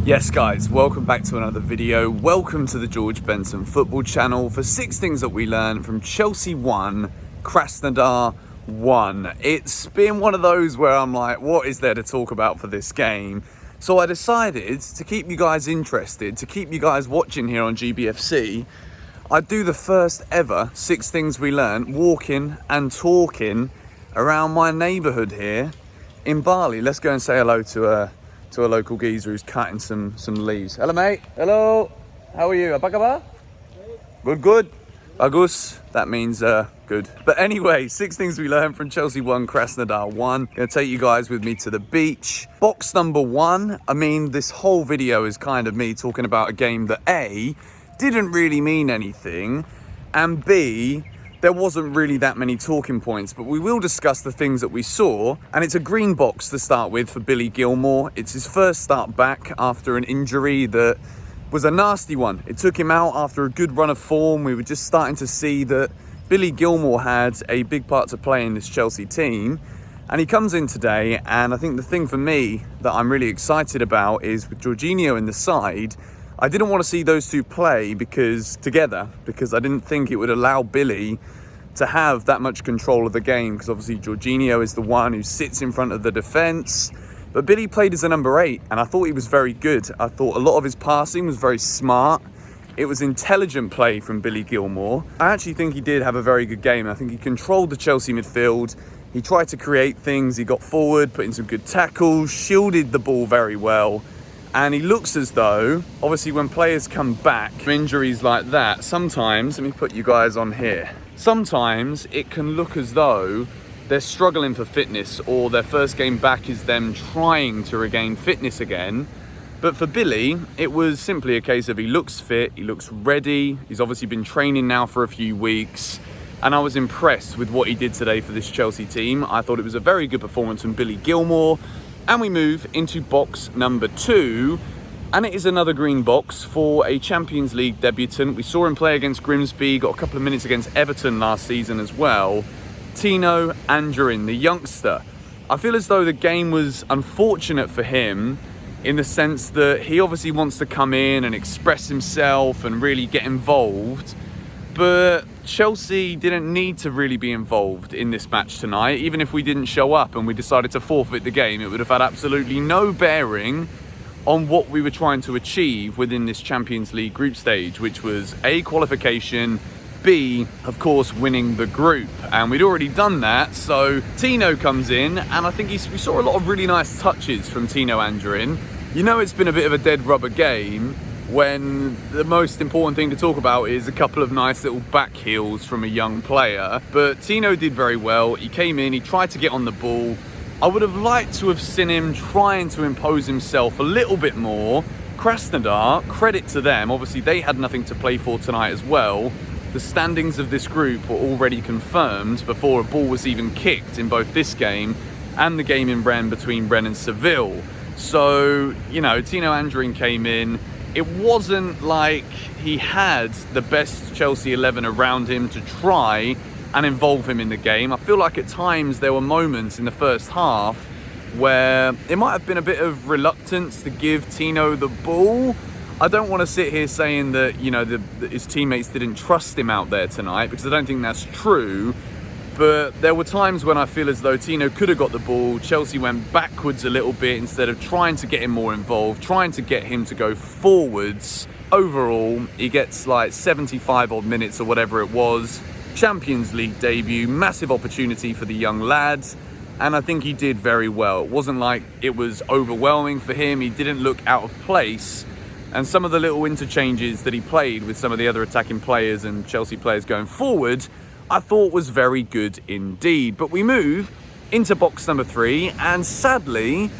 Yes guys, welcome back to another video. Welcome to the George Benson football channel for 6 things that we learned from Chelsea 1, Krasnodar 1. It's been one of those where I'm like, what is there to talk about for this game? So I decided to keep you guys interested, to keep you guys watching here on GBFC. I'd do the first ever 6 things we learned walking and talking around my neighbourhood here in Bali. Let's go and say hello to a local geezer who's cutting some leaves. Hello mate. Hello. How are you? Apa kabar? Good. Bagus. That means good. But anyway, 6 things we learned from Chelsea 1, Krasnodar 1. Gonna take you guys with me to the beach. Box number 1. I mean, this whole video is kind of me talking about a game that A, didn't really mean anything, and B, there wasn't really that many talking points, but we will discuss the things that we saw. And it's a green box to start with for Billy Gilmour. It's his first start back after an injury that was a nasty one. It took him out after a good run of form. We were just starting to see that Billy Gilmour had a big part to play in this Chelsea team. And he comes in today, and I think the thing for me that I'm really excited about is with Jorginho in the side, I didn't want to see those two play together because I didn't think it would allow Billy to have that much control of the game, because obviously Jorginho is the one who sits in front of the defence. But Billy played as a number 8, and I thought he was very good. I thought a lot of his passing was very smart. It was intelligent play from Billy Gilmour. I actually think he did have a very good game. I think he controlled the Chelsea midfield. He tried to create things. He got forward, put in some good tackles, shielded the ball very well. And he looks as though, obviously when players come back from injuries like that, sometimes, let me put you guys on here. Sometimes it can look as though they're struggling for fitness, or their first game back is them trying to regain fitness again. But for Billy, it was simply a case of he looks fit, he looks ready. He's obviously been training now for a few weeks. And I was impressed with what he did today for this Chelsea team. I thought it was a very good performance from Billy Gilmour. And we move into box number 2, and it is another green box for a Champions League debutant. We saw him play against Grimsby, got a couple of minutes against Everton last season as well. Tino Anjorin, the youngster. I feel as though the game was unfortunate for him in the sense that he obviously wants to come in and express himself and really get involved. But Chelsea didn't need to really be involved in this match tonight. Even if we didn't show up and we decided to forfeit the game, it would have had absolutely no bearing on what we were trying to achieve within this Champions League group stage, which was A, qualification, B, of course, winning the group. And we'd already done that, so Tino comes in, and I think we saw a lot of really nice touches from Tino Anjorin. You know, it's been a bit of a dead rubber game when the most important thing to talk about is a couple of nice little back heels from a young player. But Tino did very well. He came in, he tried to get on the ball. I would have liked to have seen him trying to impose himself a little bit more. Krasnodar, credit to them, obviously they had nothing to play for tonight as well. The standings of this group were already confirmed before a ball was even kicked in both this game and the game in Rennes between Rennes and Seville. So, you know, Tino Anjorin came in. It wasn't like he had the best Chelsea 11 around him to try and involve him in the game. I feel like at times there were moments in the first half where it might have been a bit of reluctance to give Tino the ball. I don't want to sit here saying that, you know, his teammates didn't trust him out there tonight, because I don't think that's true. But there were times when I feel as though Tino could have got the ball. Chelsea went backwards a little bit instead of trying to get him more involved, trying to get him to go forwards. Overall, he gets like 75 odd minutes or whatever it was. Champions League debut, massive opportunity for the young lads. And I think he did very well. It wasn't like it was overwhelming for him. He didn't look out of place. And some of the little interchanges that he played with some of the other attacking players and Chelsea players going forward, I thought was very good indeed. But we move into box number 3, and sadly,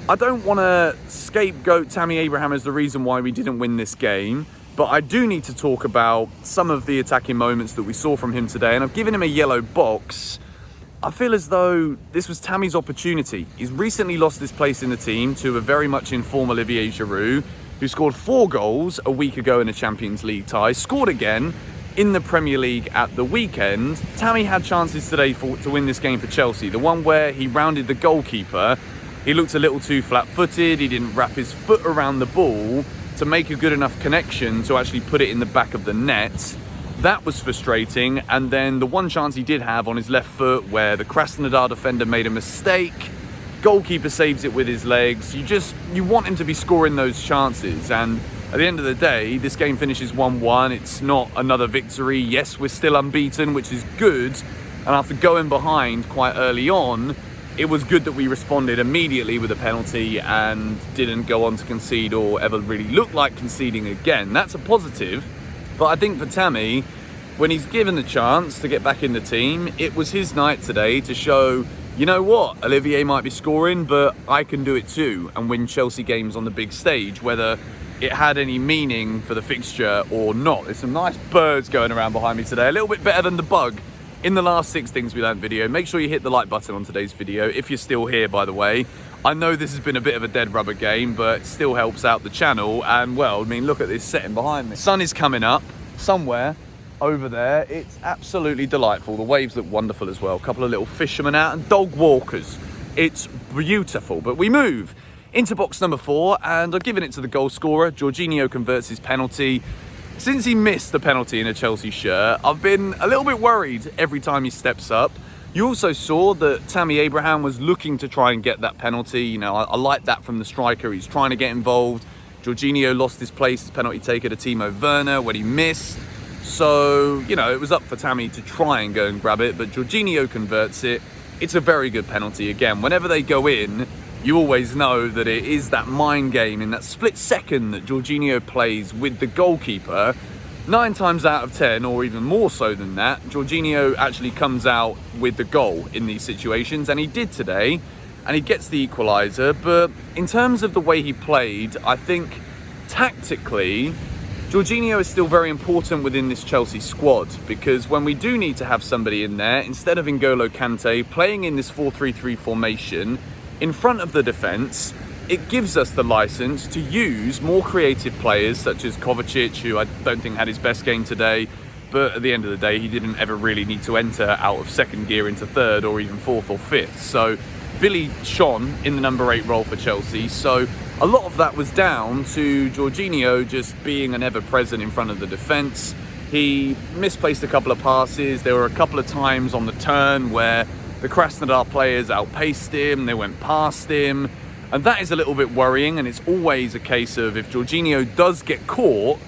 I don't want to scapegoat Tammy Abraham as the reason why we didn't win this game, but I do need to talk about some of the attacking moments that we saw from him today, and I've given him a yellow box. I feel as though this was Tammy's opportunity. He's recently lost his place in the team to a very much informed Olivier Giroud, who scored 4 goals a week ago in a Champions League tie, scored again in the Premier League at the weekend. Tammy had chances today to win this game for Chelsea. The one where he rounded the goalkeeper he looked a little too flat-footed. He didn't wrap his foot around the ball to make a good enough connection to actually put it in the back of the net. That was frustrating. And then the one chance he did have on his left foot where the Krasnodar defender made a mistake, goalkeeper saves it with his legs. You want him to be scoring those chances. And at the end of the day, this game finishes 1-1. It's not another victory. Yes, we're still unbeaten, which is good. And after going behind quite early on, it was good that we responded immediately with a penalty and didn't go on to concede or ever really look like conceding again. That's a positive. But I think for Tammy, when he's given the chance to get back in the team, it was his night today to show, you know what, Olivier might be scoring, but I can do it too and win Chelsea games on the big stage, whether it had any meaning for the fixture or not. There's some nice birds going around behind me today, a little bit better than the bug in the last 6 things we learned video. Make sure you hit the like button on today's video if you're still here, by the way. I know this has been a bit of a dead rubber game, but it still helps out the channel. And well, I mean, look at this setting behind me. The sun is coming up somewhere over there. It's absolutely delightful. The waves look wonderful as well. A couple of little fishermen out and dog walkers. It's beautiful. But we move into box number 4, and I've given it to the goal scorer. Jorginho converts his penalty. Since he missed the penalty in a Chelsea shirt, I've been a little bit worried every time he steps up. You also saw that Tammy Abraham was looking to try and get that penalty. You know, I like that from the striker. He's trying to get involved. Jorginho lost his place as penalty taker to Timo Werner when he missed. So, you know, it was up for Tammy to try and go and grab it, but Jorginho converts it. It's a very good penalty. Again, whenever they go in, you always know that it is that mind game in that split second that Jorginho plays with the goalkeeper. 9 times out of 10, or even more so than that, Jorginho actually comes out with the goal in these situations, and he did today, and he gets the equaliser. But in terms of the way he played, I think tactically, Jorginho is still very important within this Chelsea squad, because when we do need to have somebody in there, instead of N'Golo Kante playing in this 4-3-3 formation, in front of the defence, it gives us the licence to use more creative players such as Kovacic, who I don't think had his best game today, but at the end of the day, he didn't ever really need to enter out of second gear into third or even fourth or fifth. So Billy shone in the number 8 role for Chelsea. So a lot of that was down to Jorginho just being an ever-present in front of the defence. He misplaced a couple of passes. There were a couple of times on the turn where the Krasnodar players outpaced him, they went past him, and that is a little bit worrying. And it's always a case of, if Jorginho does get caught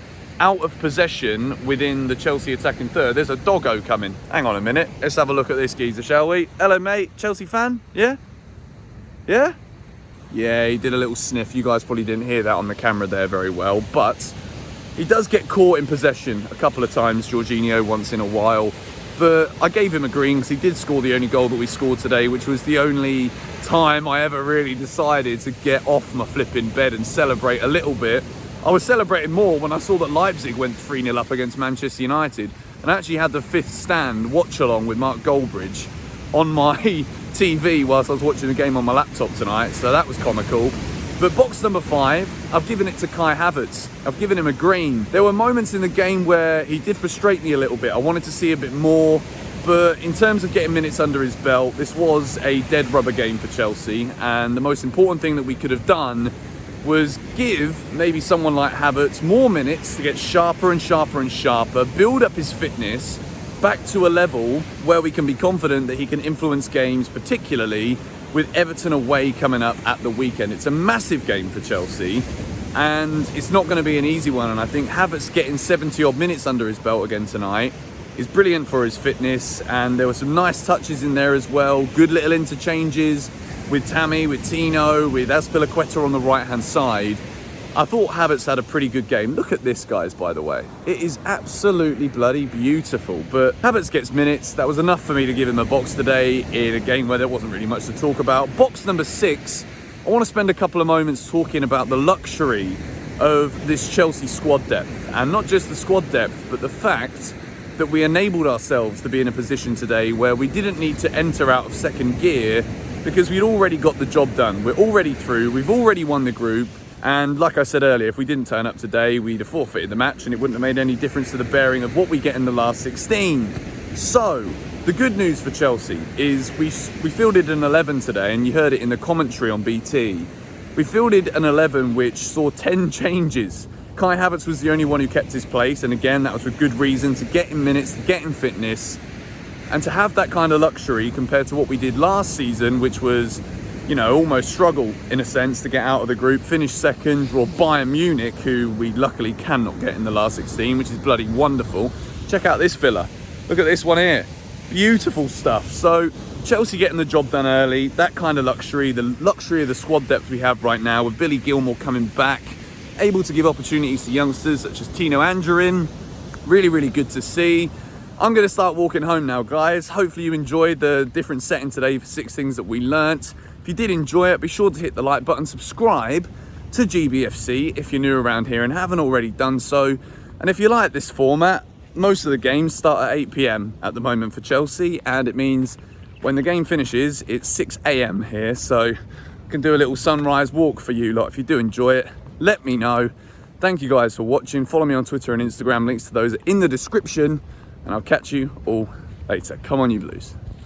out of possession within the Chelsea attacking third, there's a doggo coming. Hang on a minute, let's have a look at this geezer, shall we? Hello mate, Chelsea fan? Yeah? Yeah? Yeah, he did a little sniff. You guys probably didn't hear that on the camera there very well, but he does get caught in possession a couple of times, Jorginho, once in a while. But I gave him a green because he did score the only goal that we scored today, which was the only time I ever really decided to get off my flipping bed and celebrate a little bit. I was celebrating more when I saw that Leipzig went 3-0 up against Manchester United, and I actually had the 5th stand watch along with Mark Goldbridge on my TV whilst I was watching the game on my laptop tonight, so that was comical. But box number 5, I've given it to Kai Havertz. I've given him a green. There were moments in the game where he did frustrate me a little bit. I wanted to see a bit more, but in terms of getting minutes under his belt, this was a dead rubber game for Chelsea, and the most important thing that we could have done was give maybe someone like Havertz more minutes to get sharper and sharper and sharper, build up his fitness back to a level where we can be confident that he can influence games, particularly with Everton away coming up at the weekend. It's a massive game for Chelsea, and it's not going to be an easy one. And I think Havertz getting 70 odd minutes under his belt again tonight is brilliant for his fitness. And there were some nice touches in there as well. Good little interchanges with Tammy, with Tino, with Azpilicueta on the right hand side. I thought Havertz had a pretty good game. Look at this, guys, by the way. It is absolutely bloody beautiful. But Havertz gets minutes. That was enough for me to give him a box today in a game where there wasn't really much to talk about. Box number 6, I want to spend a couple of moments talking about the luxury of this Chelsea squad depth. And not just the squad depth, but the fact that we enabled ourselves to be in a position today where we didn't need to enter out of second gear because we'd already got the job done. We're already through. We've already won the group. And like I said earlier, if we didn't turn up today, we'd have forfeited the match and it wouldn't have made any difference to the bearing of what we get in the last 16. So, The good news for Chelsea is we fielded an 11 today, and you heard it in the commentary on BT. We fielded an 11 which saw 10 changes. Kai Havertz was the only one who kept his place, and again, that was for good reason, to get in minutes, to get in fitness, and to have that kind of luxury compared to what we did last season, which was, you know, almost struggle in a sense to get out of the group, finish second, or Bayern Munich, who we luckily cannot get in the last 16, which is bloody wonderful. Check out this filler. Look at this one here. Beautiful stuff. So Chelsea getting the job done early, that kind of luxury, the luxury of the squad depth we have right now, with Billy Gilmour coming back, able to give opportunities to youngsters such as Tino Anjorin. Really, really good to see. I'm going to start walking home now, guys. Hopefully you enjoyed the different setting today for 6 things that we learnt. If you did enjoy it, be sure to hit the like button, subscribe to GBFC if you're new around here and haven't already done so. And if you like this format, most of the games start at 8 PM at the moment for Chelsea, and it means when the game finishes, it's 6 AM here, so I can do a little sunrise walk for you lot. If you do enjoy it, let me know. Thank you guys for watching. Follow me on Twitter and Instagram. Links to those are in the description, and I'll catch you all later. Come on, you Blues.